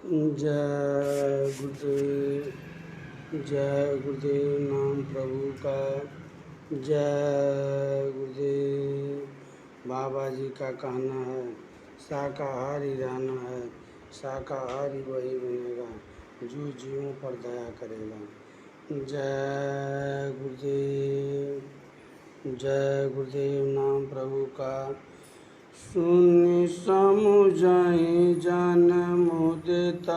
जय गुरुदेव, जय गुरुदेव। नाम प्रभु का जय गुरुदेव। बाबा जी का कहना है शाकाहारी रहना है, शाकाहारी वही बनेगा जो जीवों पर दया करेगा। जय गुरुदेव, जय गुरुदेव। नाम प्रभु का सुनि समुझहि जन मुदित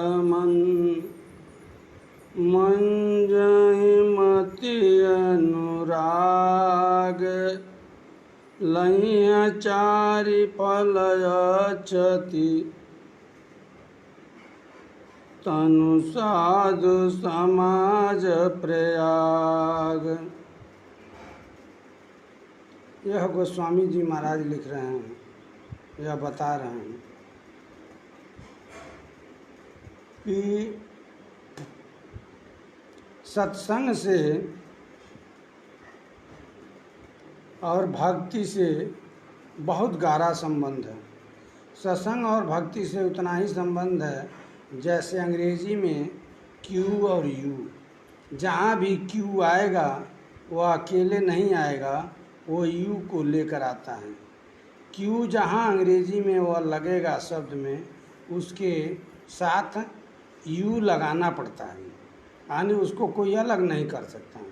मंजहि मति अनुराग लहिं चारि फल अछति तनु साधु समाज प्रयाग। यह गोस्वामी जी महाराज लिख रहे हैं, यह बता रहे हैं कि सत्संग से और भक्ति से बहुत गहरा संबंध है। सत्संग और भक्ति से उतना ही संबंध है जैसे अंग्रेजी में क्यू और यू। जहाँ भी क्यू आएगा वह अकेले नहीं आएगा, वो यू को लेकर आता है। क्यू जहाँ अंग्रेजी में वह लगेगा शब्द में, उसके साथ यू लगाना पड़ता है, यानी उसको कोई अलग नहीं कर सकता है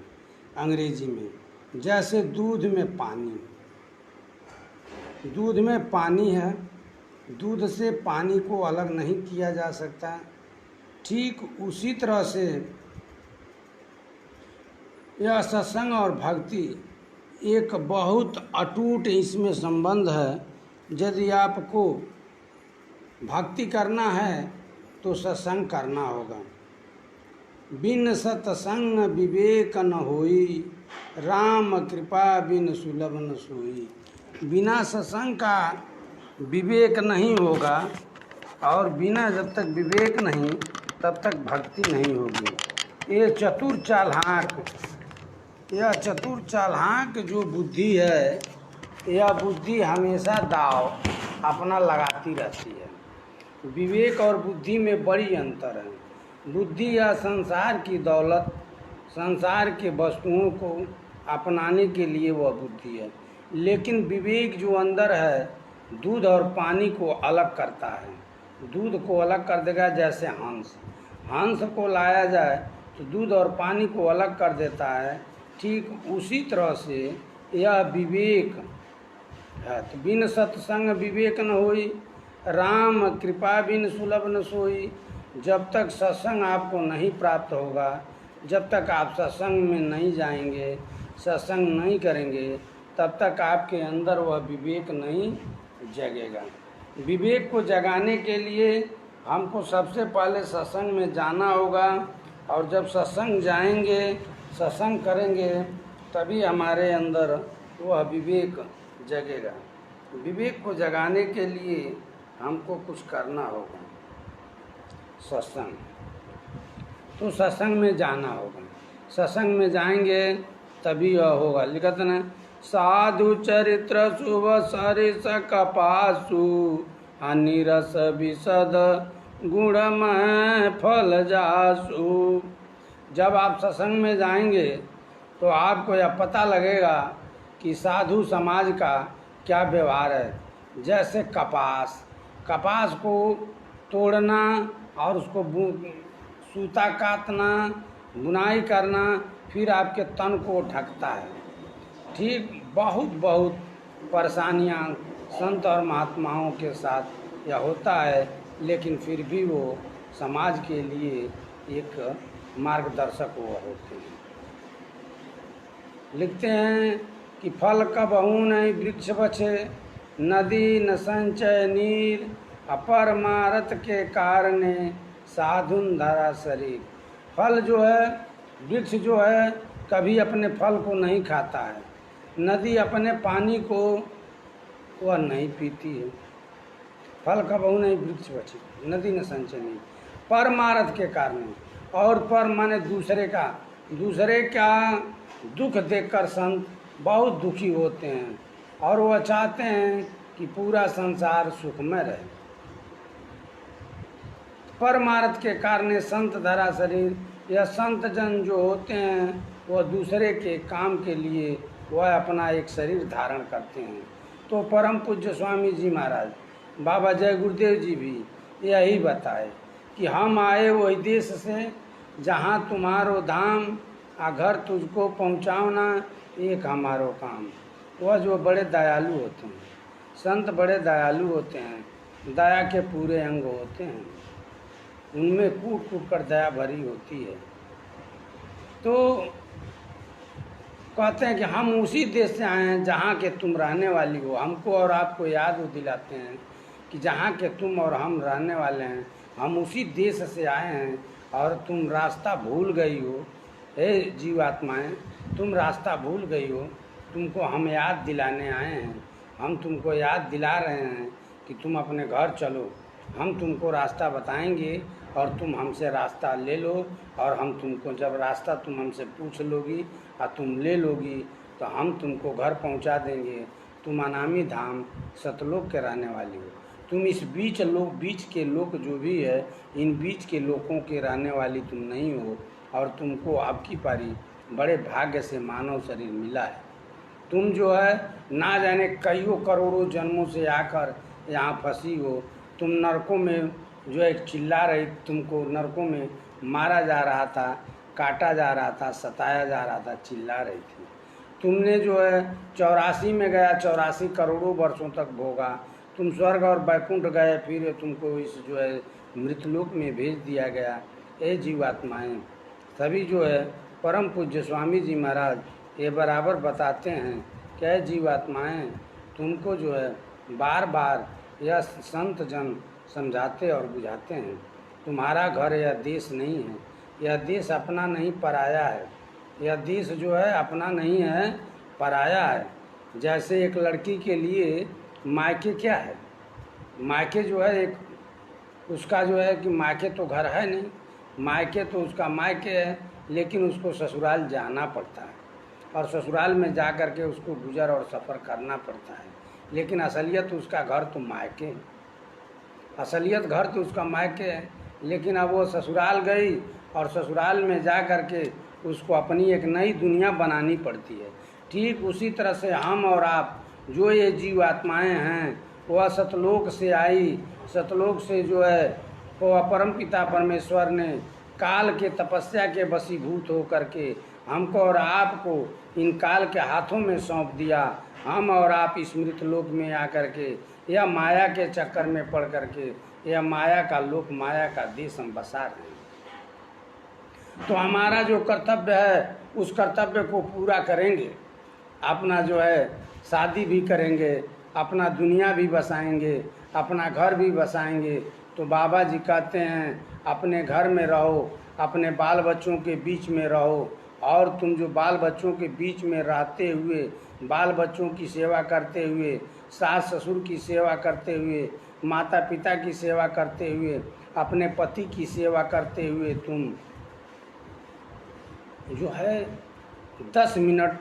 अंग्रेजी में। जैसे दूध में पानी, दूध में पानी है, दूध से पानी को अलग नहीं किया जा सकता। ठीक उसी तरह से यह सत्संग और भक्ति एक बहुत अटूट इसमें संबंध है। यदि आपको भक्ति करना है तो सत्संग करना होगा। बिन सत्संग विवेक न होई, राम कृपा बिन सुलभ न सोई। बिना सत्संग का विवेक नहीं होगा, और बिना जब तक विवेक नहीं तब तक भक्ति नहीं होगी। ये चतुर चालाक, यह चतुर चालाक जो बुद्धि है, यह बुद्धि हमेशा दाव अपना लगाती रहती है। विवेक और बुद्धि में बड़ी अंतर है। बुद्धि या संसार की दौलत, संसार के वस्तुओं को अपनाने के लिए वह बुद्धि है। लेकिन विवेक जो अंदर है, दूध और पानी को अलग करता है। दूध को अलग कर देगा। जैसे हंस को लाया जाए तो दूध और पानी को अलग कर देता है, ठीक उसी तरह से यह विवेक है। तो बिन सत्संग विवेक न होई, राम कृपा बिन सुलभ न सोई। जब तक सत्संग आपको नहीं प्राप्त होगा, जब तक आप सत्संग में नहीं जाएंगे, सत्संग नहीं करेंगे, तब तक आपके अंदर वह विवेक नहीं जगेगा। विवेक को जगाने के लिए हमको सबसे पहले सत्संग में जाना होगा, और जब सत्संग जाएंगे, सत्संग करेंगे, तभी हमारे अंदर वह विवेक जगेगा। विवेक को जगाने के लिए हमको कुछ करना होगा। सत्संग, तो सत्संग में जाना होगा। सत्संग में जाएंगे तभी यह होगा। लिखते हैं साधु चरित्र शुभ सरिस कपासु, अनिरस विशद गुणमय फल जासु। जब आप सत्संग में जाएंगे तो आपको यह पता लगेगा कि साधु समाज का क्या व्यवहार है। जैसे कपास को तोड़ना और उसको सूता काटना, बुनाई करना, फिर आपके तन को ढकता है। ठीक बहुत परेशानियां संत और महात्माओं के साथ यह होता है, लेकिन फिर भी वो समाज के लिए एक मार्गदर्शक वो होते हैं। लिखते हैं कि फल कबहू नहीं वृक्ष बचे, नदी न संचय नीर, अपरमारत के कारणे साधुन धरा शरीर। फल जो है, वृक्ष जो है, कभी अपने फल को नहीं खाता है। नदी अपने पानी को वह नहीं पीती है। फल कबहू नहीं वृक्ष बचे, नदी न संचय नीर, परमारथ के कारण। और पर माने दूसरे का दुख देखकर संत बहुत दुखी होते हैं, और वह चाहते हैं कि पूरा संसार सुखमय रहे। परमार्थ के कारण संत धरा शरीर। यह संत जन जो होते हैं वह दूसरे के काम के लिए वह अपना एक शरीर धारण करते हैं। तो परम पूज्य स्वामी जी महाराज बाबा जय गुरुदेव जी भी यही बताए कि हम आए वही देश से जहाँ तुम्हारो धाम, आ घर तुझको पहुँचाओना एक हमारो काम। वह जो बड़े दयालु होते हैं, संत बड़े दयालु होते हैं, दया के पूरे अंग होते हैं, उनमें कूट कूट कर दया भरी होती है। तो कहते हैं कि हम उसी देश से आए हैं जहाँ के तुम रहने वाली हो। हमको और आपको याद दिलाते हैं कि जहाँ के तुम और हम रहने वाले हैं, हम उसी देश से आए हैं और तुम रास्ता भूल गई हो। हे जीवात्माएं, तुम रास्ता भूल गई हो, तुमको हम याद दिलाने आए हैं। हम तुमको याद दिला रहे हैं कि तुम अपने घर चलो, हम तुमको रास्ता बताएंगे और तुम हमसे रास्ता ले लो। और हम तुमको जब रास्ता तुम हमसे पूछ लोगी और तुम ले लोगी तो हम तुमको घर पहुंचा देंगे। तुम अनामी धाम सतलोक के रहने वाली हो। तुम इस बीच के लोग जो भी है, इन बीच के लोगों के रहने वाली तुम नहीं हो। और तुमको आपकी पारी बड़े भाग्य से मानव शरीर मिला है। तुम जो है ना जाने कईयों करोड़ों जन्मों से आकर यहाँ फंसी हो। तुम नरकों में जो है चिल्ला रही, तुमको नरकों में मारा जा रहा था, काटा जा रहा था, सताया जा रहा था, चिल्ला रही थी। तुमने जो है 84 में गया, 84 करोड़ों वर्षों तक भोगा। तुम स्वर्ग और वैकुंठ गए, फिर तुमको इस जो है मृतलोक में भेज दिया गया। ए जीवात्माएं, सभी जो है परम पूज्य स्वामी जी महाराज ये बराबर बताते हैं कि जीवात्माएं, तुमको जो है बार बार यह संत जन समझाते और बुझाते हैं। तुम्हारा घर यह देश नहीं है, यह देश अपना नहीं पराया है। यह देश जो है अपना नहीं है, पराया है। जैसे एक लड़की के लिए मायके क्या है, मायके जो है एक उसका जो है कि मायके तो घर है नहीं, मायके तो उसका मायके है, लेकिन उसको ससुराल जाना पड़ता है और ससुराल में जा कर के उसको गुजर और सफ़र करना पड़ता है। लेकिन असलियत उसका घर तो मायके है, असलियत घर तो उसका मायके है। लेकिन अब वो ससुराल गई और ससुराल में जा कर के उसको अपनी एक नई दुनिया बनानी पड़ती है। ठीक उसी तरह से हम और आप जो ये जीव आत्माएँ हैं, वह सतलोक से आई। सतलोक से जो है वो परम पिता परमेश्वर ने काल के तपस्या के वशीभूत हो करके हमको और आपको इन काल के हाथों में सौंप दिया। हम और आप इस मृतलोक में आकर के यह माया के चक्कर में पड़ करके यह माया का लोक, माया का देश हम बसा रहे हैं। तो हमारा जो कर्तव्य है उस कर्तव्य को पूरा करेंगे। अपना जो है शादी भी करेंगे, अपना दुनिया भी बसाएंगे, अपना घर भी बसाएंगे। तो बाबा जी कहते हैं अपने घर में रहो, अपने बाल बच्चों के बीच में रहो। और तुम जो बाल बच्चों के बीच में रहते हुए, बाल बच्चों की सेवा करते हुए, सास ससुर की सेवा करते हुए, माता पिता की सेवा करते हुए, अपने पति की सेवा करते हुए, तुम जो है 10 मिनट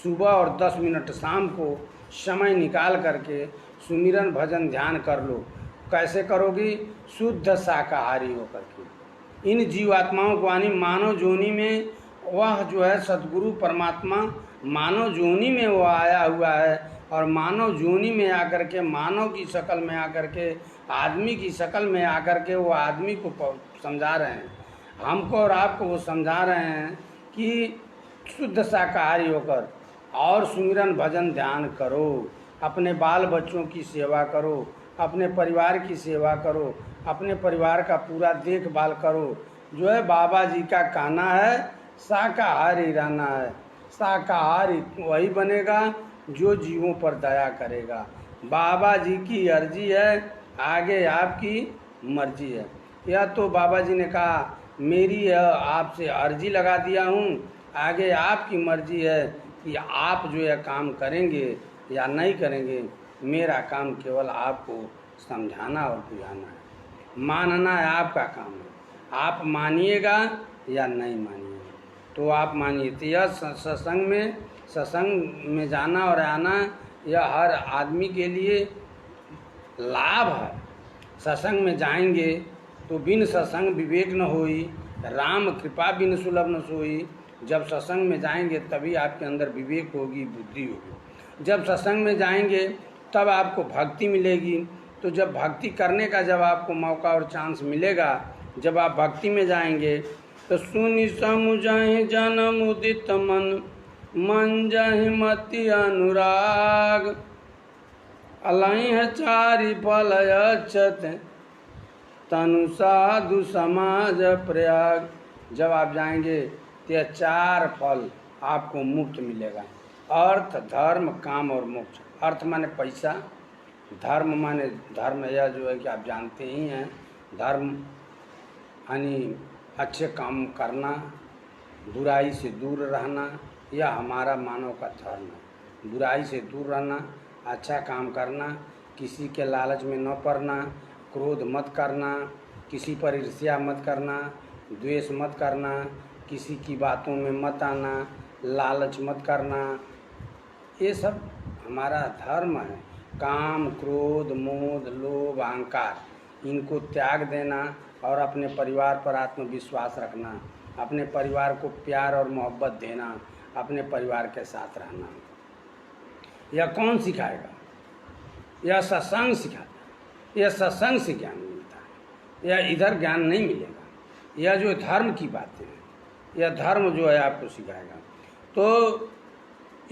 सुबह और 10 मिनट शाम को समय निकाल करके सुमिरन भजन ध्यान कर लो। कैसे करोगी? शुद्ध शाकाहारी होकर के। इन जीवात्माओं को यानी मानव जोनि में वह जो है सद्गुरु परमात्मा मानव जोनि में वो आया हुआ है और मानव जोनि में आकर के, मानव की शक्ल में आकर के, आदमी की शक्ल में आकर के वो आदमी को समझा रहे हैं। हमको और आपको वो समझा रहे हैं कि शुद्ध शाकाहारी होकर और सुमिरन भजन ध्यान करो, अपने बाल बच्चों की सेवा करो, अपने परिवार की सेवा करो, अपने परिवार का पूरा देखभाल करो। जो है बाबा जी का कहना है शाकाहारी रहना है। शाकाहारी वही बनेगा जो जीवों पर दया करेगा। बाबा जी की अर्जी है, आगे आपकी मर्जी है। यह तो बाबा जी ने कहा मेरी आपसे अर्जी लगा दिया हूँ, आगे आपकी मर्जी है कि आप जो है काम करेंगे या नहीं करेंगे। मेरा काम केवल आपको समझाना और बुझाना है, मानना है आपका काम है। आप मानिएगा या नहीं मानिएगा। तो आप मानिए। तो यह सत्संग में जाना और आना यह हर आदमी के लिए लाभ है। सत्संग में जाएंगे तो बिन सत्संग विवेक न होई, राम कृपा बिन सुलभ न सोई। जब सत्संग में जाएंगे तभी आपके अंदर विवेक होगी, बुद्धि होगी। जब सत्संग में जाएंगे तब आपको भक्ति मिलेगी। तो जब भक्ति करने का जब आपको मौका और चांस मिलेगा, जब आप भक्ति में जाएंगे तो सुनि समुझहि जन्म उदित मन, मन जहि मति अनुराग। अलहि चारि फल अक्षत, तनु साधु समाज प्रयाग। जब आप जाएंगे तो यह 4 फल आपको मुफ्त मिलेगा। अर्थ, धर्म, काम और मोक्ष। अर्थ माने पैसा, धर्म माने धर्म यह जो है कि आप जानते ही हैं, धर्म यानी अच्छे काम करना, बुराई से दूर रहना, यह हमारा मानव का धर्म है। बुराई से दूर रहना, अच्छा काम करना, किसी के लालच में न पड़ना, क्रोध मत करना, किसी पर ईर्ष्या मत करना, द्वेष मत करना, किसी की बातों में मत आना, लालच मत करना, ये सब हमारा धर्म है। काम, क्रोध, मोह, लोभ, अहंकार, इनको त्याग देना और अपने परिवार पर आत्मविश्वास रखना, अपने परिवार को प्यार और मोहब्बत देना, अपने परिवार के साथ रहना। यह कौन सिखाएगा? यह सत्संग सिखाता है। यह सत्संग से ज्ञान मिलता है, यह इधर ज्ञान नहीं मिलेगा। यह जो धर्म की बातें हैं, यह धर्म जो है आपको सिखाएगा। तो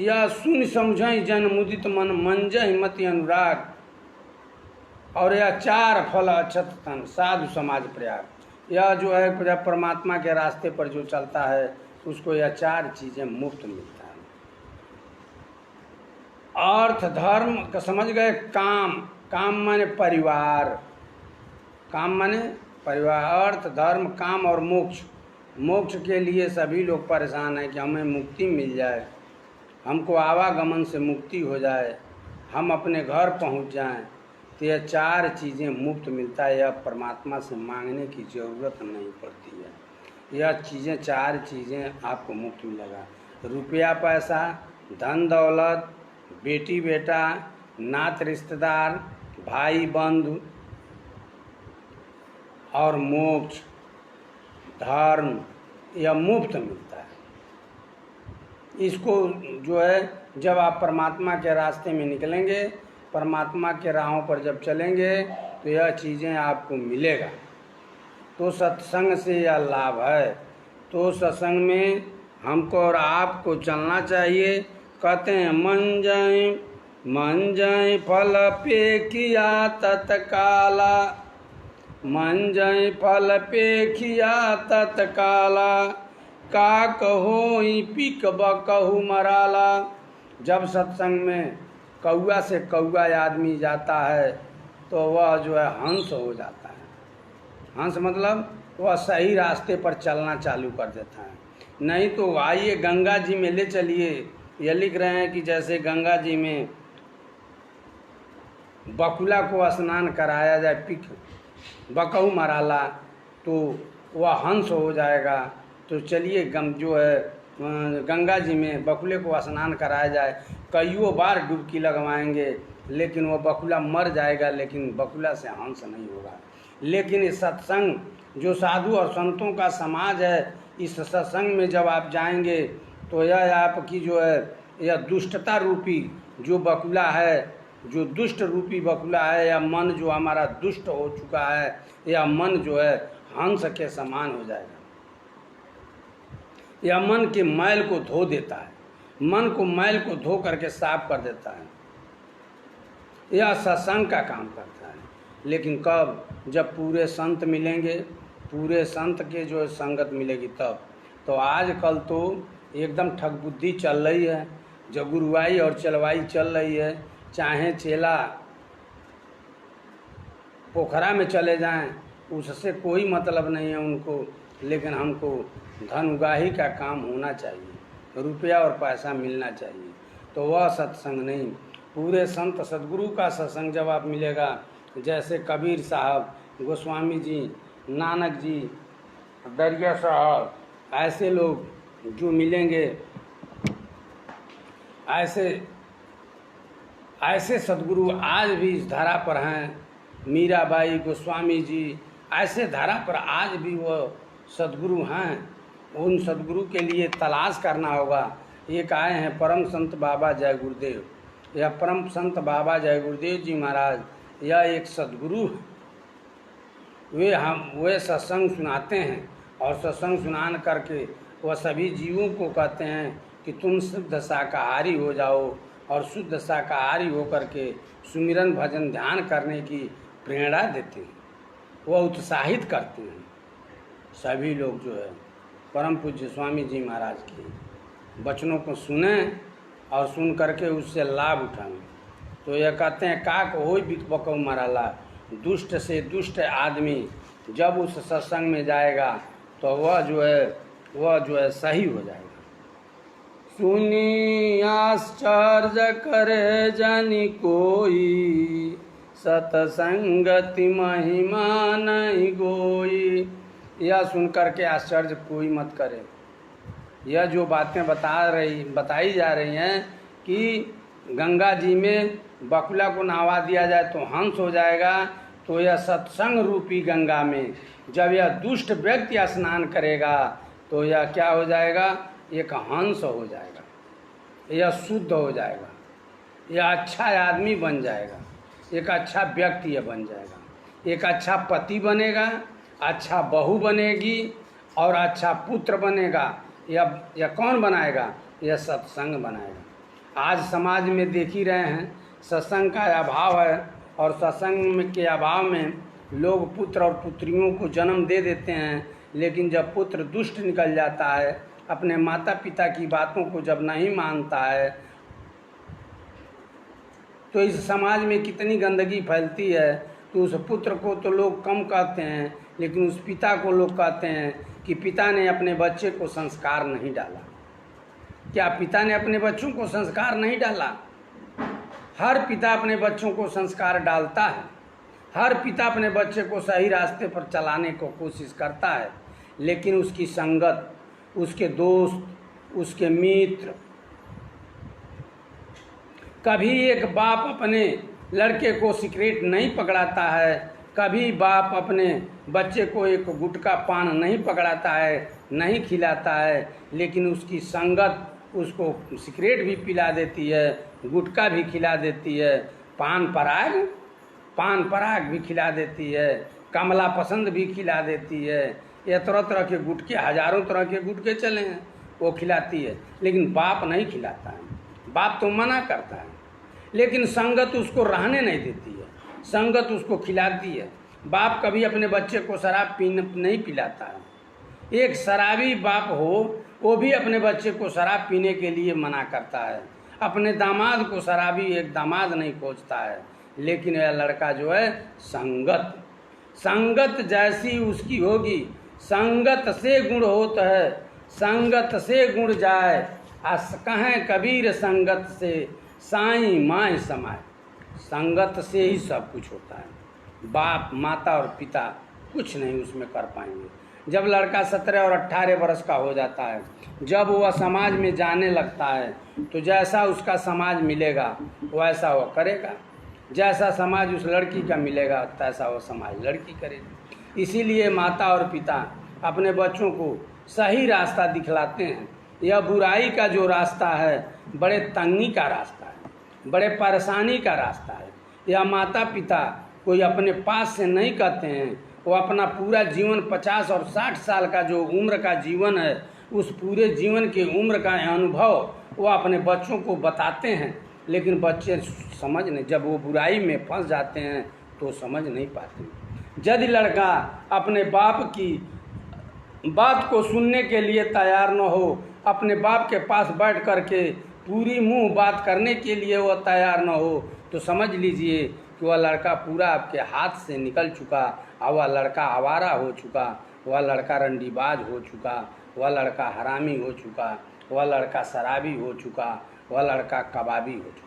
यह सुन समझई जन मुदित मन, मंजहि मति अनुराग। और यह 4 फल अक्षत तन, साधु समाज प्रयाग। यह जो है जब परमात्मा के रास्ते पर जो चलता है उसको यह 4 चीज़ें मुफ्त मिलता है। अर्थ, धर्म का समझ गए। काम, काम माने परिवार, काम माने परिवार। अर्थ, धर्म, काम और मोक्ष। मोक्ष के लिए सभी लोग परेशान हैं कि हमें मुक्ति मिल जाए, हमको आवागमन से मुक्ति हो जाए, हम अपने घर पहुंच जाएं। तो यह 4 चीज़ें मुफ्त मिलता है। यह परमात्मा से मांगने की ज़रूरत नहीं पड़ती है। यह चीज़ें 4 चीज़ें आपको मुफ्त मिलेगा। रुपया पैसा, धन दौलत, बेटी बेटा, नात रिश्तेदार, भाई बंधु और मोक्ष, धर्म, यह मुफ्त मिलता है। इसको जो है जब आप परमात्मा के रास्ते में निकलेंगे, परमात्मा के राहों पर जब चलेंगे तो यह चीज़ें आपको मिलेगा। तो सत्संग से यह लाभ है। तो सत्संग में हमको और आपको चलना चाहिए। कहते हैं मन जाए फल पे किया तत्काला, मन जाए फल पे किया तत्काला, का कहो पिक बकहु मराला। जब सत्संग में कौआ से कौआ आदमी जाता है तो वह जो है हंस हो जाता है। हंस मतलब वह सही रास्ते पर चलना चालू कर देता है। नहीं तो आइए गंगा जी में ले चलिए, यह लिख रहे हैं कि जैसे गंगा जी में बकुला को स्नान कराया जाए, पिक बकहु मराला, तो वह हंस हो जाएगा। तो चलिए जो है गंगा जी में बकुले को स्नान कराया जाए। कईयों बार डुबकी लगवाएंगे लेकिन वह बकुला मर जाएगा, लेकिन बकुला से हंस नहीं होगा। लेकिन इस सत्संग जो साधु और संतों का समाज है, इस सत्संग में जब आप जाएंगे तो यह आपकी जो है यह दुष्टता रूपी जो बकुला है, जो दुष्ट रूपी बकुला है, या मन जो हमारा दुष्ट हो चुका है, यह मन जो है हंस के समान हो जाएगा। यह मन के मैल को धो देता है, मन को मैल को धो करके साफ कर देता है। यह सत्संग का काम करता है। लेकिन कब? जब पूरे संत मिलेंगे, पूरे संत के जो संगत मिलेगी तब। तो आजकल तो एकदम ठग बुद्धि चल रही है, जो गुरुवाई और चलवाई चल रही है। चाहे चेला पोखरा में चले जाएं, उससे कोई मतलब नहीं है उनको, लेकिन हमको धन उगाही का काम होना चाहिए, रुपया और पैसा मिलना चाहिए। तो वह सत्संग नहीं। पूरे संत सदगुरु का सत्संग जब आप मिलेगा, जैसे कबीर साहब, गोस्वामी जी, नानक जी, दरिया साहब, ऐसे लोग जो मिलेंगे, ऐसे सदगुरु आज भी इस धरा पर हैं। मीराबाई, गोस्वामी जी, ऐसे धरा पर आज भी वो सद्गुरु हैं। उन सद्गुरु के लिए तलाश करना होगा। एक आए हैं परम संत बाबा जय गुरुदेव। यह परम संत बाबा जय गुरुदेव जी महाराज, यह एक सद्गुरु है। वे सत्संग सुनाते हैं और सत्संग सुनान करके वह सभी जीवों को कहते हैं कि तुम शुद्ध शाकाहारी हो जाओ, और शुद्ध शाकाहारी होकर के सुमिरन भजन ध्यान करने की प्रेरणा देते हैं, वह उत्साहित करते हैं। सभी लोग जो है परम पूज्य स्वामी जी महाराज के वचनों को सुने और सुन करके उससे लाभ उठाएं। तो यह कहते हैं काक हो बिक बको मराला, दुष्ट से दुष्ट आदमी जब उस सत्संग में जाएगा तो वह जो है सही हो जाएगा। सुनी आश्चर्य करे जानी कोई, सतसंगति महिमा नहीं गोई। यह सुन करके आश्चर्य कोई मत करे। यह जो बातें बताई जा रही हैं कि गंगा जी में बकुला को नहवा दिया जाए तो हंस हो जाएगा, तो यह सत्संग रूपी गंगा में जब यह दुष्ट व्यक्ति स्नान करेगा तो यह क्या हो जाएगा? एक हंस हो जाएगा, यह शुद्ध हो जाएगा, यह अच्छा आदमी बन जाएगा, एक अच्छा व्यक्ति यह बन जाएगा, एक अच्छा पति बनेगा, अच्छा बहू बनेगी और अच्छा पुत्र बनेगा। यह कौन बनाएगा? यह सत्संग बनाएगा। आज समाज में देख ही रहे हैं सत्संग का अभाव है, और सत्संग के अभाव में लोग पुत्र और पुत्रियों को जन्म दे देते हैं, लेकिन जब पुत्र दुष्ट निकल जाता है, अपने माता पिता की बातों को जब नहीं मानता है, तो इस समाज में कितनी गंदगी फैलती है। तो उस पुत्र को तो लोग कम कहते हैं, लेकिन उस पिता को लोग कहते हैं कि पिता ने अपने बच्चे को संस्कार नहीं डाला। क्या पिता ने अपने बच्चों को संस्कार नहीं डाला? हर पिता अपने बच्चों को संस्कार डालता है। हर पिता अपने बच्चे को सही रास्ते पर चलाने को कोशिश करता है, लेकिन उसकी संगत, उसके दोस्त, उसके मित्र, कभी एक बाप अपने लड़के को सिगरेट नहीं पकड़ाता है, कभी बाप अपने बच्चे को एक गुटखा पान नहीं पकड़ाता है, नहीं खिलाता है, लेकिन उसकी संगत उसको सिगरेट भी पिला देती है, गुटखा भी खिला देती है, पान पराग भी खिला देती है, कमला पसंद भी खिला देती है। यह तरह तरह के गुटखे, हजारों तरह के गुटखे चले हैं, वो खिलाती है, लेकिन बाप नहीं खिलाता है। बाप तो मना करता है, लेकिन संगत उसको रहने नहीं देती है, संगत उसको खिलाती है। बाप कभी अपने बच्चे को शराब नहीं पिलाता है। एक शराबी बाप हो, वो भी अपने बच्चे को शराब पीने के लिए मना करता है। अपने दामाद को शराबी एक दामाद नहीं खोजता है, लेकिन यह लड़का जो है संगत जैसी उसकी होगी, संगत से गुण होता है, संगत से गुण जाए, कहें कबीर संगत से साईं माय समाए। संगत से ही सब कुछ होता है। बाप, माता और पिता कुछ नहीं उसमें कर पाएंगे। जब लड़का 17 और 18 वर्ष का हो जाता है, जब वह समाज में जाने लगता है, तो जैसा उसका समाज मिलेगा वैसा वह करेगा, जैसा समाज उस लड़की का मिलेगा तैसा वह समाज लड़की करेगी। इसीलिए माता और पिता अपने बच्चों को सही रास्ता दिखलाते हैं। यह बुराई का जो रास्ता है बड़े तंगी का रास्ता है, बड़े परेशानी का रास्ता है। यह माता पिता कोई अपने पास से नहीं कहते हैं, वो अपना पूरा जीवन 50 और 60 साल का जो उम्र का जीवन है, उस पूरे जीवन के उम्र का अनुभव वो अपने बच्चों को बताते हैं, लेकिन बच्चे समझ नहीं, जब वो बुराई में फंस जाते हैं तो समझ नहीं पाते। यदि लड़का अपने बाप की बात को सुनने के लिए तैयार न हो, अपने बाप के पास बैठ कर के पूरी मुंह बात करने के लिए वो तैयार न हो, तो समझ लीजिए कि वह लड़का पूरा आपके हाथ से निकल चुका, और वह लड़का आवारा हो चुका, वह लड़का रंडीबाज हो चुका, वह लड़का हरामी हो चुका, वह लड़का शराबी हो चुका, वह लड़का कबाबी हो चुका।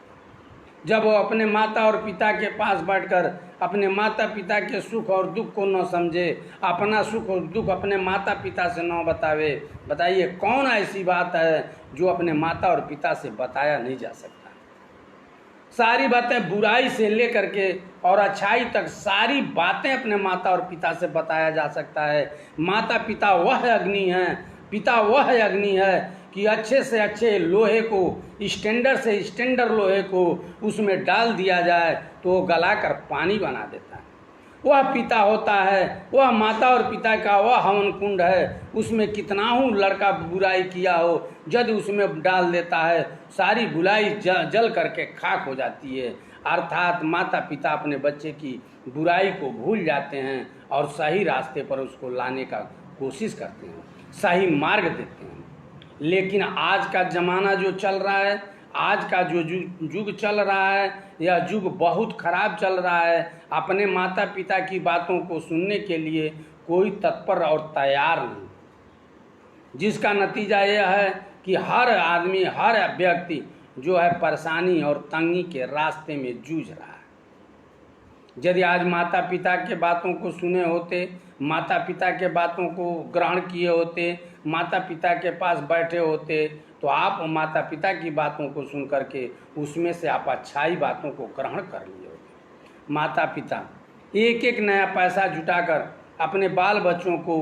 जब वो अपने माता और पिता के पास बैठकर अपने माता पिता के सुख और दुख को न समझे, अपना सुख और दुख अपने माता पिता से न बतावे, बताइए कौन ऐसी बात है जो अपने माता और पिता से बताया नहीं जा सकता? सारी बातें बुराई से लेकर के और अच्छाई तक सारी बातें अपने माता और पिता से बताया जा सकता है। माता पिता वह अग्नि है, पिता वह अग्नि है कि अच्छे से अच्छे लोहे को, स्टैंडर्ड से स्टैंडर्ड लोहे को उसमें डाल दिया जाए तो वो गलाकर पानी बना देता है। वह पिता होता है, वह माता और पिता का वह हवन कुंड है। उसमें कितना हूँ लड़का बुराई किया हो, जब उसमें डाल देता है सारी बुराई जल करके खाक हो जाती है। अर्थात माता पिता अपने बच्चे की बुराई को भूल जाते हैं और सही रास्ते पर उसको लाने का कोशिश करते हैं, सही मार्ग देते हैं। लेकिन आज का ज़माना जो चल रहा है, आज का जो युग चल रहा है, यह युग बहुत खराब चल रहा है। अपने माता पिता की बातों को सुनने के लिए कोई तत्पर और तैयार नहीं, जिसका नतीजा यह है कि हर आदमी, हर व्यक्ति जो है परेशानी और तंगी के रास्ते में जूझ रहा है। यदि आज माता पिता के बातों को सुने होते, माता पिता के बातों को ग्रहण किए होते, माता पिता के पास बैठे होते, तो आप माता पिता की बातों को सुन करके उसमें से आप अच्छाई बातों को ग्रहण कर लिए होते। माता पिता एक एक नया पैसा जुटाकर अपने बाल बच्चों को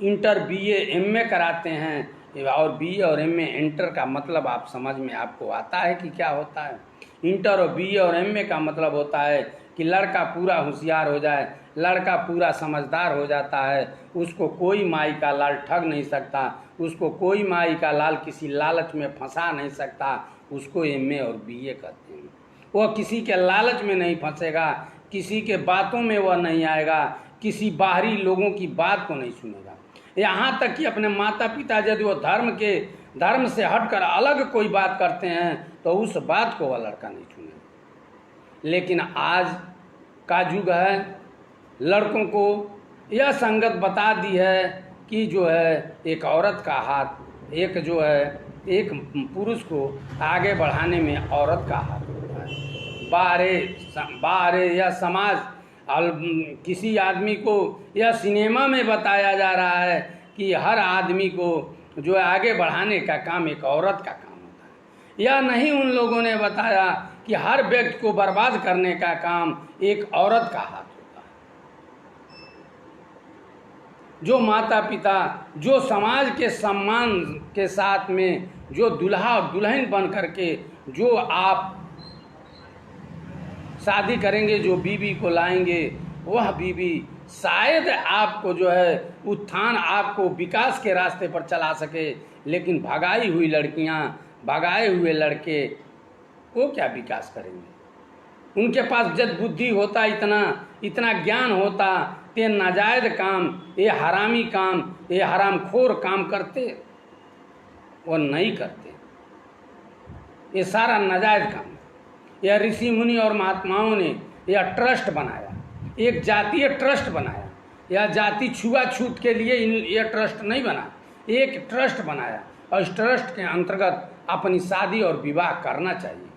इंटर बीए एमए कराते हैं। और बीए और एमए, इंटर का मतलब आप समझ में आपको आता है कि क्या होता है? इंटर और बीए और एमए का मतलब होता है कि लड़का पूरा होशियार हो जाए, लड़का पूरा समझदार हो जाता है, उसको कोई माई का लाल ठग नहीं सकता, उसको कोई माई का लाल किसी लालच में फंसा नहीं सकता। उसको एमए और बीए कहते हैं। वह किसी के लालच में नहीं फंसेगा, किसी के बातों में वह नहीं आएगा, किसी बाहरी लोगों की बात को नहीं सुनेगा। यहाँ तक कि अपने माता पिता यदि वो धर्म से हटकर अलग कोई बात करते हैं तो उस बात को वह लड़का नहीं सुनेगा। लेकिन आज का युग है, लड़कों को यह संगत बता दी है कि जो है एक औरत का हाथ, एक जो है एक पुरुष को आगे बढ़ाने में औरत का हाथ होता है। बाहर या समाज किसी आदमी को यह सिनेमा में बताया जा रहा है कि हर आदमी को जो है आगे बढ़ाने का काम एक औरत का काम होता है। यह नहीं उन लोगों ने बताया कि हर व्यक्ति को बर्बाद करने का काम एक औरत का हाथ होता है। जो माता पिता, जो समाज के सम्मान के साथ में जो दूल्हा और दुल्हन बन करके जो आप शादी करेंगे, जो बीवी को लाएंगे, वह बीवी शायद आपको जो है उत्थान, आपको विकास के रास्ते पर चला सके। लेकिन भगाई हुई लड़कियां, भगाए हुए लड़के वो क्या विकास करेंगे? उनके पास जब बुद्धि होता, इतना ज्ञान होता, ते नाजायज काम, ये हरामी काम, ये हरामखोर काम करते, वो नहीं करते। ये सारा नाजायज काम। यह ऋषि मुनि और महात्माओं ने यह ट्रस्ट बनाया, एक जातीय ट्रस्ट बनाया। यह जाति छुआछूत के लिए यह ट्रस्ट नहीं बना, एक ट्रस्ट बनाया और इस ट्रस्ट के अंतर्गत अपनी शादी और विवाह करना चाहिए।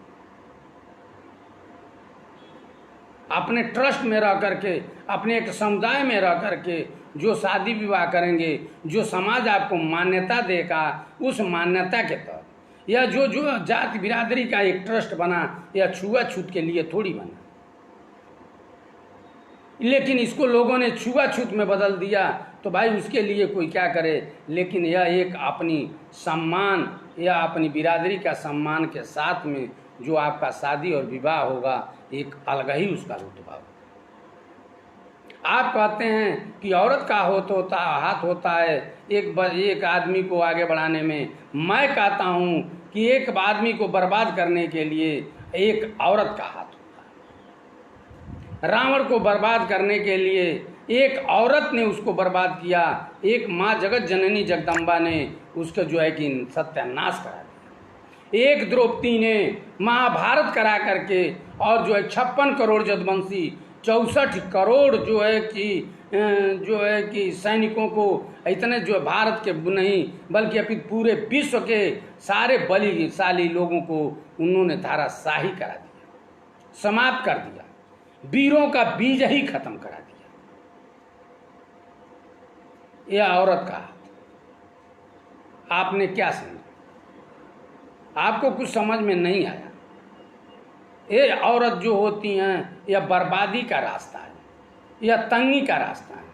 अपने ट्रस्ट में रह करके, अपने एक समुदाय में रह करके जो शादी विवाह करेंगे, जो समाज आपको मान्यता देगा, उस मान्यता के तहत यह जो जाति बिरादरी का एक ट्रस्ट बना, यह छुआछूत के लिए थोड़ी बना। लेकिन इसको लोगों ने छुआछूत में बदल दिया, तो भाई उसके लिए कोई क्या करे। लेकिन यह एक अपनी सम्मान या अपनी बिरादरी का सम्मान के साथ में जो आपका शादी और विवाह होगा, एक अलग ही उसका रुतबा होगा। आप कहते हैं कि औरत का हाथ होता है एक आदमी को आगे बढ़ाने में। मैं कहता हूँ कि एक आदमी को बर्बाद करने के लिए एक औरत का हाथ होता है। रावण को बर्बाद करने के लिए एक औरत ने उसको बर्बाद किया। एक माँ जगत जननी जगदम्बा ने उसका जो है कि सत्यानाश करा दिया। एक द्रौपदी ने महाभारत करा करके और जो है 56 करोड़ जदवंशी, 64 करोड़ जो है कि सैनिकों को, इतने जो भारत के नहीं बल्कि अभी पूरे विश्व के सारे बलिशाली लोगों को उन्होंने धाराशाही करा दिया, समाप्त कर दिया, वीरों का बीज ही खत्म करा दिया। यह औरत का हाथ। आपने क्या समझा? आपको कुछ समझ में नहीं आया। ये औरत जो होती हैं यह बर्बादी का रास्ता है, यह तंगी का रास्ता है,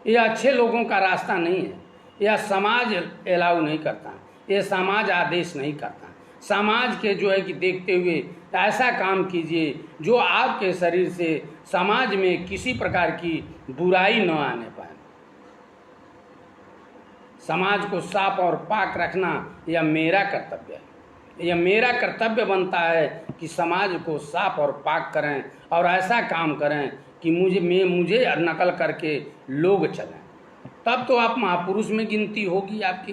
यह अच्छे लोगों का रास्ता नहीं है। यह समाज अलाउ नहीं करता, यह समाज आदेश नहीं करता। समाज के जो है कि देखते हुए ऐसा काम कीजिए जो आपके शरीर से समाज में किसी प्रकार की बुराई न आने पाए। समाज को साफ और पाक रखना यह मेरा कर्तव्य है। यह मेरा कर्तव्य बनता है कि समाज को साफ और पाक करें और ऐसा काम करें कि मुझे नकल करके लोग चलें, तब तो आप महापुरुष में गिनती होगी आपकी।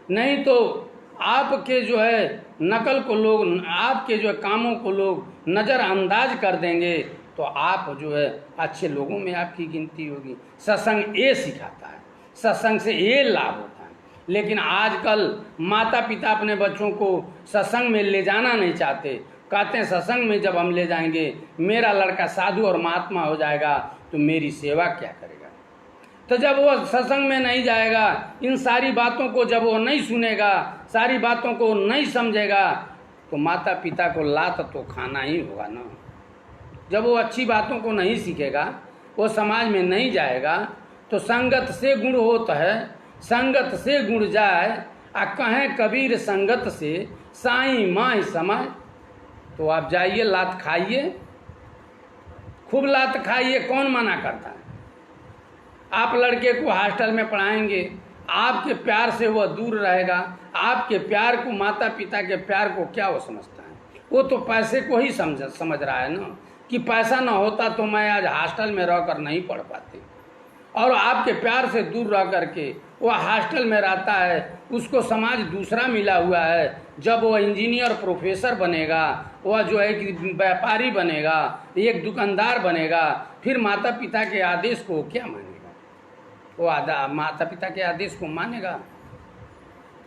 नहीं तो आपके जो है नकल को लोग, आपके जो है कामों को लोग नज़रअंदाज कर देंगे तो आप जो है अच्छे लोगों में आपकी गिनती होगी। सत्संग ये सिखाता है, सत्संग से ये लाभ होता है। लेकिन आजकल माता पिता अपने बच्चों को सत्संग में ले जाना नहीं चाहते। कहते हैं सत्संग में जब हम ले जाएंगे, मेरा लड़का साधु और महात्मा हो जाएगा तो मेरी सेवा क्या करेगा। तो जब वो सत्संग में नहीं जाएगा, इन सारी बातों को जब वो नहीं सुनेगा, सारी बातों को नहीं समझेगा, तो माता पिता को लात तो खाना ही होगा ना। जब वो अच्छी बातों को नहीं सीखेगा, वो समाज में नहीं जाएगा, तो संगत से गुण होता है, संगत से गुण जाए, आ कहें कबीर संगत से साईं माई समय। तो आप जाइए, लात खाइए, खूब लात खाइए, कौन मना करता है। आप लड़के को हॉस्टल में पढ़ाएंगे, आपके प्यार से वह दूर रहेगा। आपके प्यार को, माता पिता के प्यार को क्या वो समझता है? वो तो पैसे को ही समझ रहा है ना, कि पैसा ना होता तो मैं आज हॉस्टल में रहकर नहीं पढ़ पाती। और आपके प्यार से दूर रह करके वह हॉस्टल में रहता है, उसको समाज दूसरा मिला हुआ है। जब वह इंजीनियर प्रोफेसर बनेगा, वह जो है कि व्यापारी बनेगा, एक दुकानदार बनेगा, फिर माता पिता के आदेश को क्या मानेगा? वो माता पिता के आदेश को मानेगा।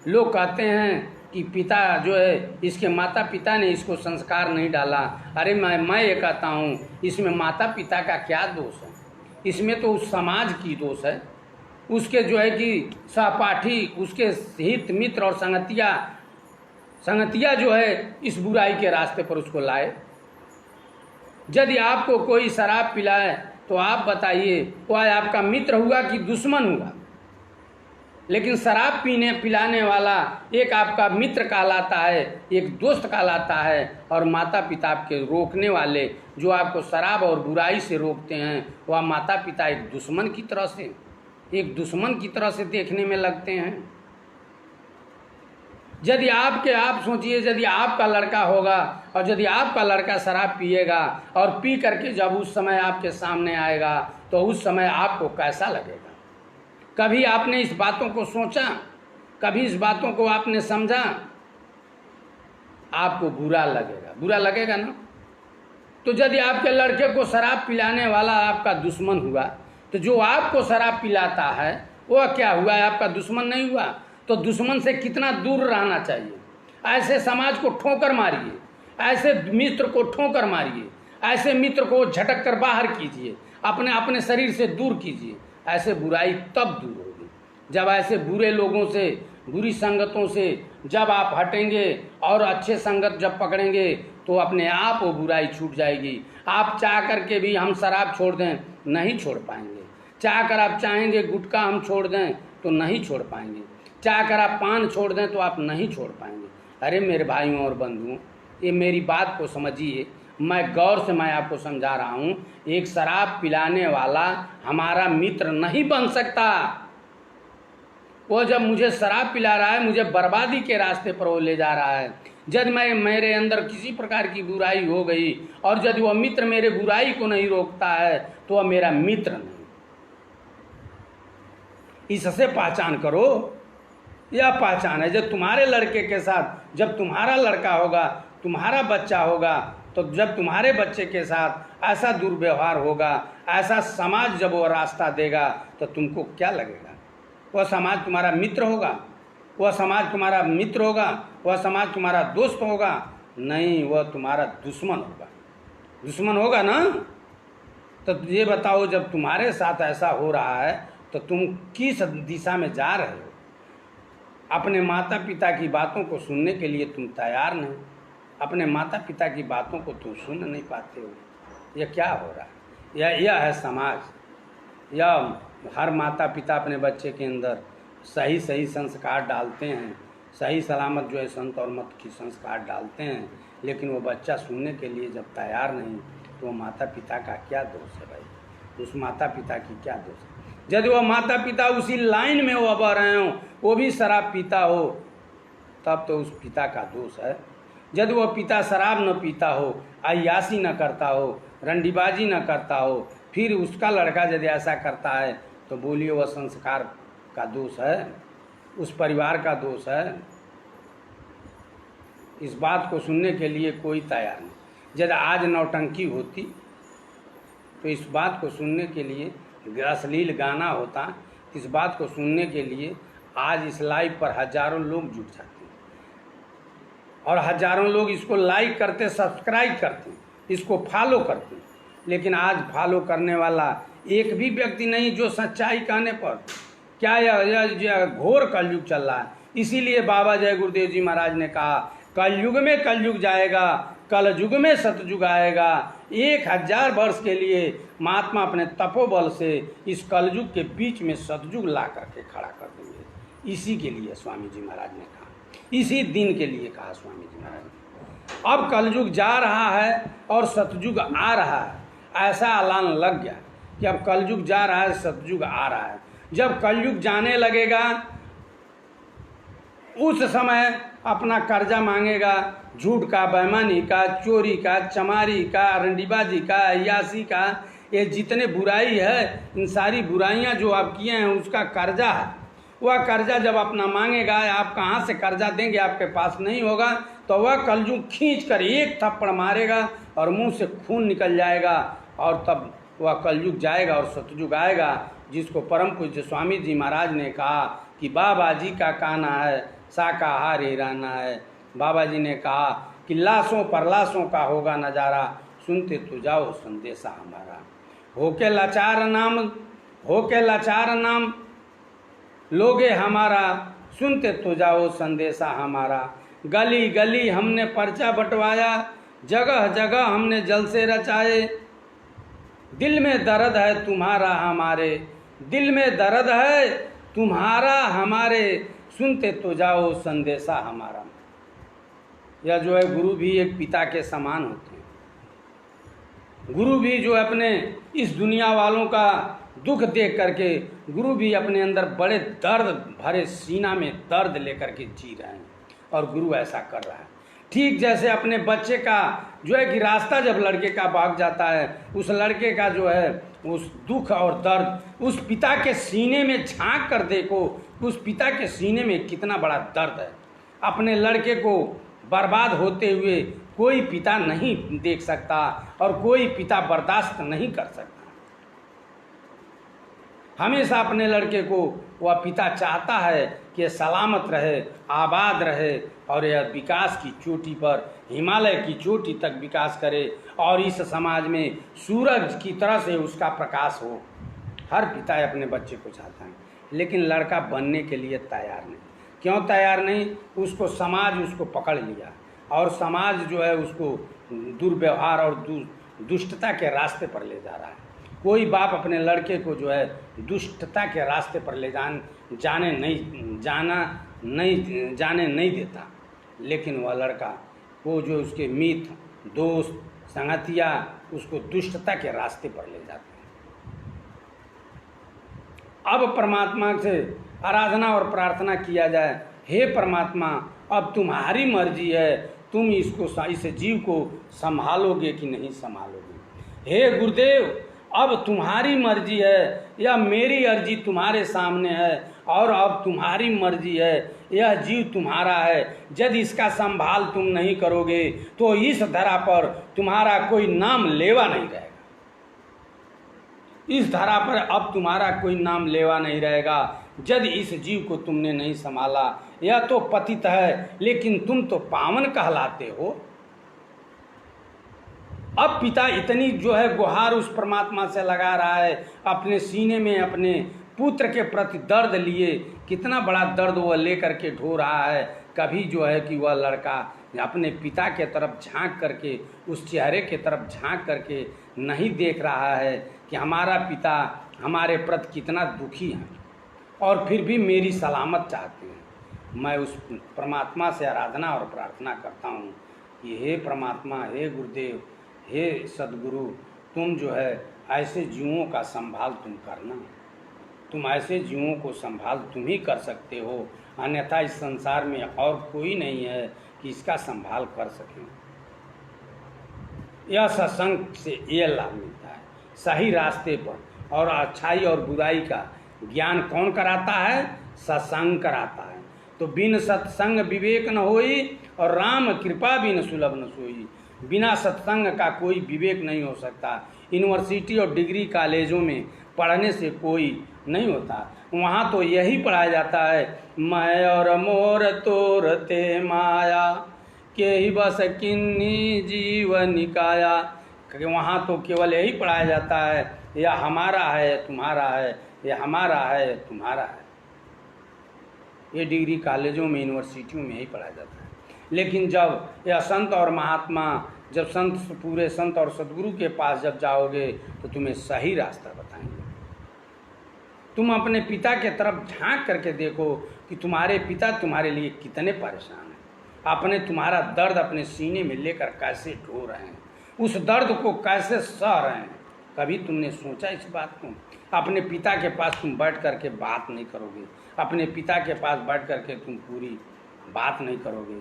लोग कहते हैं कि पिता जो है, इसके माता पिता ने इसको संस्कार नहीं डाला। अरे मैं ये कहता हूँ, इसमें माता पिता का क्या दोष है? इसमें तो उस समाज की दोष है, उसके जो है कि सहपाठी, उसके हित मित्र और संगतिया जो है इस बुराई के रास्ते पर उसको लाए। यदि आपको कोई शराब पिलाए तो आप बताइए, वह आपका मित्र हुआ कि दुश्मन हुआ? लेकिन शराब पिलाने वाला एक आपका मित्र कहलाता है, एक दोस्त कहलाता है। और माता पिता आपके रोकने वाले जो आपको शराब और बुराई से रोकते हैं, वह माता पिता एक दुश्मन की तरह से देखने में लगते हैं। यदि आप सोचिए, यदि आपका लड़का होगा और यदि आपका लड़का शराब पिएगा और पी करके जब उस समय आपके सामने आएगा, तो उस समय आपको कैसा लगेगा? कभी आपने इस बातों को सोचा? कभी इस बातों को आपने समझा? आपको बुरा लगेगा ना। तो यदि आपके लड़के को शराब पिलाने वाला आपका दुश्मन हुआ, तो जो आपको शराब पिलाता है वह क्या हुआ? आपका दुश्मन नहीं हुआ? तो दुश्मन से कितना दूर रहना चाहिए। ऐसे समाज को ठोकर मारिए, ऐसे मित्र को ठोकर मारिए, ऐसे मित्र को झटक कर बाहर कीजिए, अपने शरीर से दूर कीजिए। ऐसे बुराई तब दूर होगी जब ऐसे बुरे लोगों से, बुरी संगतों से जब आप हटेंगे और अच्छे संगत जब पकड़ेंगे, तो अपने आप वो बुराई छूट जाएगी। आप चाह करके भी हम शराब छोड़ दें, नहीं छोड़ पाएंगे। चाह कर आप चाहेंगे गुटखा हम छोड़ दें तो नहीं छोड़ पाएंगे। चाह कर आप पान छोड़ दें तो आप नहीं छोड़ पाएंगे। अरे मेरे भाइयों और बंधुओं, ये मेरी बात को समझिए, मैं गौर से मैं आपको समझा रहा हूँ। एक शराब पिलाने वाला हमारा मित्र नहीं बन सकता। वो जब मुझे शराब पिला रहा है, मुझे बर्बादी के रास्ते पर वो ले जा रहा है। जब मेरे अंदर किसी प्रकार की बुराई हो गई और यदि वह मित्र मेरे बुराई को नहीं रोकता है, तो वह मेरा मित्र नहीं। इससे पहचान करो। यह पहचान है, जब तुम्हारे लड़के के साथ, जब तुम्हारा लड़का होगा, तुम्हारा बच्चा होगा, तो जब तुम्हारे बच्चे के साथ ऐसा दुर्व्यवहार होगा, ऐसा समाज जब वो रास्ता देगा, तो तुमको क्या लगेगा? वह समाज तुम्हारा मित्र होगा? वह समाज तुम्हारा मित्र होगा? वह समाज तुम्हारा दोस्त होगा? नहीं, वह तुम्हारा दुश्मन होगा। दुश्मन होगा ना। तो ये बताओ, जब तुम्हारे साथ ऐसा हो रहा है तो तुम किस दिशा में जा रहे हो? अपने माता पिता की बातों को सुनने के लिए तुम तैयार नहीं, अपने माता पिता की बातों को तुम सुन नहीं पाते हो। यह क्या हो रहा है? यह है समाज। यह हर माता पिता अपने बच्चे के अंदर सही सही संस्कार डालते हैं, सही सलामत जो है संत और मत की संस्कार डालते हैं, लेकिन वो बच्चा सुनने के लिए जब तैयार नहीं, तो माता पिता का क्या दोष है भाई? उस माता पिता की क्या दोष है? यदि वह माता पिता उसी लाइन में वो बह रहे हों, वो भी शराब पीता हो, तब तो उस पिता का दोष है। यदि वह पिता शराब न पीता हो, अय्यासी न करता हो, रंडीबाजी न करता हो, फिर उसका लड़का यदि ऐसा करता है, तो बोलिए वह संस्कार का दोष है, उस परिवार का दोष है। इस बात को सुनने के लिए कोई तैयार नहीं। यदि आज नौटंकी होती तो इस बात को सुनने के लिए, अश्लील गाना होता, इस बात को सुनने के लिए आज इस लाइव पर हजारों लोग जुट जाते हैं और हजारों लोग इसको लाइक करते, सब्सक्राइब करते, इसको फॉलो करते। लेकिन आज फॉलो करने वाला एक भी व्यक्ति नहीं जो सच्चाई कहने पर, क्या यह घोर कलयुग चल रहा है। इसीलिए बाबा जय गुरुदेव जी महाराज ने कहा, कलयुग में कलयुग जाएगा, कलयुग में सतयुग आएगा। 1000 वर्ष के लिए महात्मा अपने तपोबल से इस कलयुग के बीच में सतयुग ला करके खड़ा कर देंगे। इसी के लिए स्वामी जी महाराज ने कहा, इसी दिन के लिए कहा स्वामी जी महाराज ने। अब कलयुग जा रहा है और सतयुग आ रहा है, ऐसा ऐलान लग गया कि अब कलयुग जा रहा है, सतयुग आ रहा है। जब कलयुग जाने लगेगा, उस समय अपना कर्जा मांगेगा, झूठ का, बेईमानी का, चोरी का, चमारी का, रंडीबाजी का, अय्यासी का, ये जितने बुराई है, इन सारी बुराइयां जो आप किए हैं उसका कर्जा है। वह कर्जा जब अपना मांगेगा, आप कहाँ से कर्जा देंगे, आपके पास नहीं होगा, तो वह कलयुग खींच कर एक थप्पड़ मारेगा और मुंह से खून निकल जाएगा, और तब वह कलयुग जाएगा और सतयुग आएगा, जिसको परम पूज्य स्वामी जी महाराज ने कहा कि बाबा जी का कहना है शाकाहारी रहना है। बाबा जी ने कहा कि लाशों पर लाशों का होगा नज़ारा, सुनते तो जाओ संदेशा हमारा। होके लाचार नाम लोगे हमारा, सुनते तो जाओ संदेशा हमारा। गली गली हमने पर्चा बंटवाया, जगह जगह हमने जलसे रचाए। दिल में दर्द है तुम्हारा हमारे, दिल में दर्द है तुम्हारा हमारे, सुनते तो जाओ संदेशा हमारा। यह जो है गुरु भी एक पिता के समान होते हैं। गुरु भी जो अपने इस दुनिया वालों का दुख देख करके, गुरु भी अपने अंदर बड़े दर्द भरे सीना में दर्द लेकर के जी रहे हैं, और गुरु ऐसा कर रहा है। ठीक जैसे अपने बच्चे का जो है कि रास्ता जब लड़के का भाग जाता है, उस लड़के का जो है उस दुख और दर्द उस पिता के सीने में झांक कर देखो, उस पिता के सीने में कितना बड़ा दर्द है। अपने लड़के को बर्बाद होते हुए कोई पिता नहीं देख सकता और कोई पिता बर्दाश्त नहीं कर सकता। हमेशा अपने लड़के को वह पिता चाहता है कि यह सलामत रहे, आबाद रहे, और यह विकास की चोटी पर, हिमालय की चोटी तक विकास करे, और इस समाज में सूरज की तरह से उसका प्रकाश हो। हर पिता अपने बच्चे को चाहता है, लेकिन लड़का बनने के लिए तैयार नहीं। क्यों तैयार नहीं? उसको समाज उसको पकड़ लिया, और समाज जो है उसको दुर्व्यवहार और दुष्टता के रास्ते पर ले जा रहा है। कोई बाप अपने लड़के को जो है दुष्टता के रास्ते पर ले जाने नहीं देता, लेकिन वह लड़का, वो जो उसके मित्र, दोस्त, संगतिया उसको दुष्टता के रास्ते पर ले जाते हैं। अब परमात्मा से आराधना और प्रार्थना किया जाए, हे परमात्मा अब तुम्हारी मर्जी है, तुम इस जीव को संभालोगे कि नहीं संभालोगे। हे गुरुदेव अब तुम्हारी मर्जी है, या मेरी अर्जी तुम्हारे सामने है, और अब तुम्हारी मर्जी है, यह जीव तुम्हारा है। यदि इसका संभाल तुम नहीं करोगे तो इस धरा पर तुम्हारा कोई नाम लेवा नहीं रहेगा। इस धरा पर अब तुम्हारा कोई नाम लेवा नहीं रहेगा, यदि इस जीव को तुमने नहीं संभाला। यह तो पतित है, लेकिन तुम तो पावन कहलाते हो। अब पिता इतनी जो है गुहार उस परमात्मा से लगा रहा है, अपने सीने में अपने पुत्र के प्रति दर्द लिए, कितना बड़ा दर्द वह लेकर के ढो रहा है। कभी जो है कि वह लड़का अपने पिता के तरफ झांक करके, उस चेहरे के तरफ झांक करके नहीं देख रहा है कि हमारा पिता हमारे प्रति कितना दुखी है और फिर भी मेरी सलामत चाहते हैं। मैं उस परमात्मा से आराधना और प्रार्थना करता हूँ कि हे परमात्मा, हे गुरुदेव, हे सदगुरु, तुम जो है ऐसे जीवों का संभाल तुम करना। तुम ऐसे जीवों को संभाल तुम ही कर सकते हो, अन्यथा इस संसार में और कोई नहीं है कि इसका संभाल कर सके। यह सत्संग से ये लाभ मिलता है, सही रास्ते पर। और अच्छाई और बुराई का ज्ञान कौन कराता है? सत्संग कराता है। तो बिन सत्संग विवेक न होई और राम कृपा बिन सुलभ न सोई। बिना सत्संग का कोई विवेक नहीं हो सकता। यूनिवर्सिटी और डिग्री कॉलेजों में पढ़ने से कोई नहीं होता। वहाँ तो यही पढ़ाया जाता है, मैं और मोर तोर ते माया के ही बस किन्नी जीव निकाया। वहाँ तो केवल यही पढ़ाया जाता है, यह हमारा है तुम्हारा है, यह हमारा है तुम्हारा है। ये डिग्री कॉलेजों में, यूनिवर्सिटियों में यही पढ़ाया जाता है। लेकिन जब यह संत और महात्मा, जब संत, पूरे संत और सदगुरु के पास जब जाओगे तो तुम्हें सही रास्ता बताएंगे। तुम अपने पिता के तरफ झांक करके देखो कि तुम्हारे पिता तुम्हारे लिए कितने परेशान हैं। अपने तुम्हारा दर्द अपने सीने में लेकर कैसे ढो रहे हैं, उस दर्द को कैसे सह रहे हैं। कभी तुमने सोचा इस बात को? अपने पिता के पास तुम बैठ करके बात नहीं करोगे, अपने पिता के पास बैठ करके तुम पूरी बात नहीं करोगे,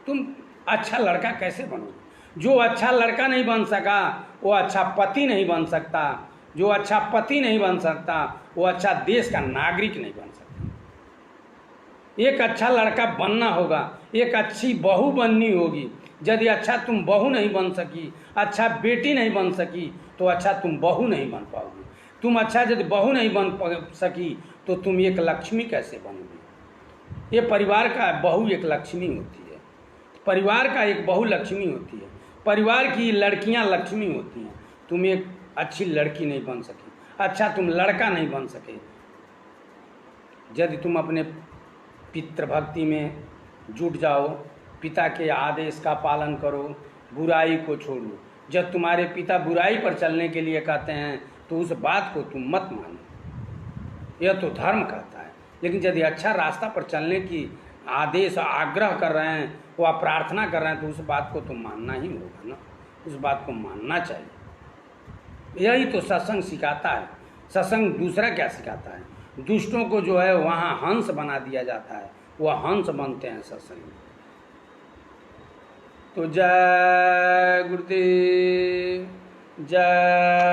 तुम अच्छा लड़का कैसे बनोगे? जो अच्छा लड़का नहीं बन सका वो अच्छा पति नहीं बन सकता। जो अच्छा पति नहीं बन सकता वो अच्छा देश का नागरिक नहीं बन सकता। एक अच्छा लड़का बनना होगा, एक अच्छी बहू बननी होगी। यदि अच्छा तुम बहू नहीं बन सकी, अच्छा बेटी नहीं बन सकी, तो अच्छा तुम बहू नहीं बन पाओगी। तुम अच्छा यदि बहू नहीं बन सकी तो तुम एक लक्ष्मी कैसे बनोगी? ये परिवार का बहू एक लक्ष्मी होती है, परिवार का एक बहू लक्ष्मी होती है, परिवार की लड़कियां लक्ष्मी होती हैं। तुम एक अच्छी लड़की नहीं बन सकी, अच्छा तुम लड़का नहीं बन सके। यदि तुम अपने पितृभक्ति में जुट जाओ, पिता के आदेश का पालन करो, बुराई को छोड़ो। जब तुम्हारे पिता बुराई पर चलने के लिए कहते हैं तो उस बात को तुम मत मानो, यह तो धर्म कहता है। लेकिन यदि अच्छा रास्ता पर चलने की आदेश आग्रह कर रहे हैं, वह प्रार्थना कर रहे हैं, तो उस बात को तो मानना ही होगा ना, उस बात को मानना चाहिए। यही तो सत्संग सिखाता है। सत्संग दूसरा क्या सिखाता है? दुष्टों को जो है वहाँ हंस बना दिया जाता है, वह हंस बनते हैं सत्संग में। तो जय गुरुदेव, जय